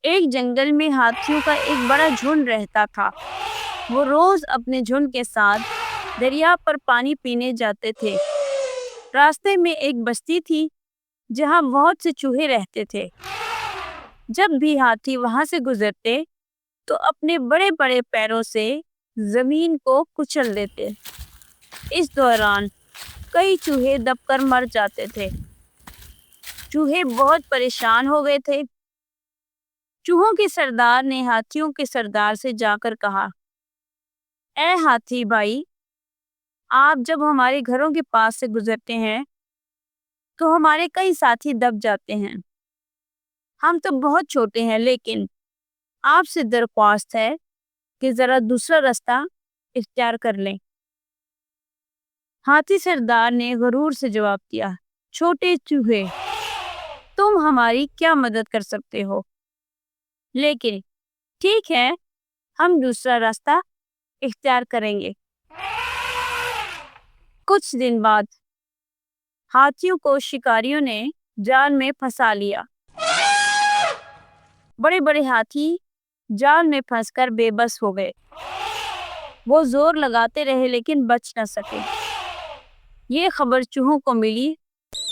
ایک جنگل میں ہاتھیوں کا ایک بڑا جھنڈ رہتا تھا۔ وہ روز اپنے جھنڈ کے ساتھ دریا پر پانی پینے جاتے تھے۔ راستے میں ایک بستی تھی جہاں بہت سے چوہے رہتے تھے۔ جب بھی ہاتھی وہاں سے گزرتے تو اپنے بڑے بڑے پیروں سے زمین کو کچل دیتے۔ اس دوران کئی چوہے دب کر مر جاتے تھے۔ چوہے بہت پریشان ہو گئے تھے۔ چوہوں کے سردار نے ہاتھیوں کے سردار سے جا کر کہا، اے ہاتھی بھائی، آپ جب ہمارے گھروں کے پاس سے گزرتے ہیں تو ہمارے کئی ساتھی دب جاتے ہیں۔ ہم تو بہت چھوٹے ہیں، لیکن آپ سے درخواست ہے کہ ذرا دوسرا راستہ اختیار کر لیں۔ ہاتھی سردار نے غرور سے جواب دیا، چھوٹے چوہے، تم ہماری کیا مدد کر سکتے ہو؟ لیکن ٹھیک ہے، ہم دوسرا راستہ اختیار کریں گے۔ کچھ دن بعد ہاتھیوں کو شکاریوں نے جال میں پھنسا لیا۔ بڑے بڑے ہاتھی جال میں پھنس کر بے بس ہو گئے۔ وہ زور لگاتے رہے لیکن بچ نہ سکے۔ یہ خبر چوہوں کو ملی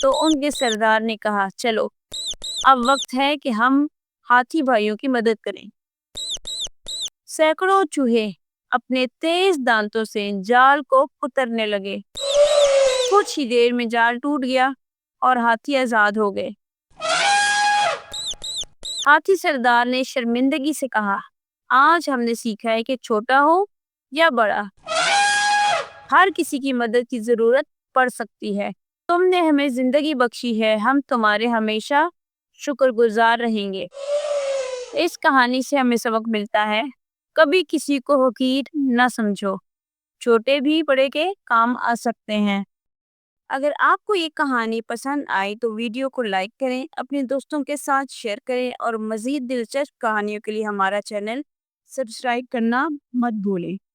تو ان کے سردار نے کہا، چلو اب وقت ہے کہ ہم ہاتھی بھائیوں کی مدد کریں۔ سینکڑوں چوہے اپنے تیز دانتوں سے جال کو کترنے لگے۔ کچھ ہی دیر میں جال ٹوٹ گیا اور ہاتھی آزاد ہو گئے۔ ہاتھی سردار نے شرمندگی سے کہا، آج ہم نے سیکھا ہے کہ چھوٹا ہو یا بڑا، ہر کسی کی مدد کی ضرورت پڑ سکتی ہے۔ تم نے ہمیں زندگی بخشی ہے، ہم تمہارے ہمیشہ شکر گزار رہیں گے۔ اس کہانی سے ہمیں سبق ملتا ہے، کبھی کسی کو حقیر نہ سمجھو، چھوٹے بھی بڑے کے کام آ سکتے ہیں۔ اگر آپ کو یہ کہانی پسند آئی تو ویڈیو کو لائک کریں، اپنے دوستوں کے ساتھ شیئر کریں اور مزید دلچسپ کہانیوں کے لیے ہمارا چینل سبسکرائب کرنا مت بھولیں۔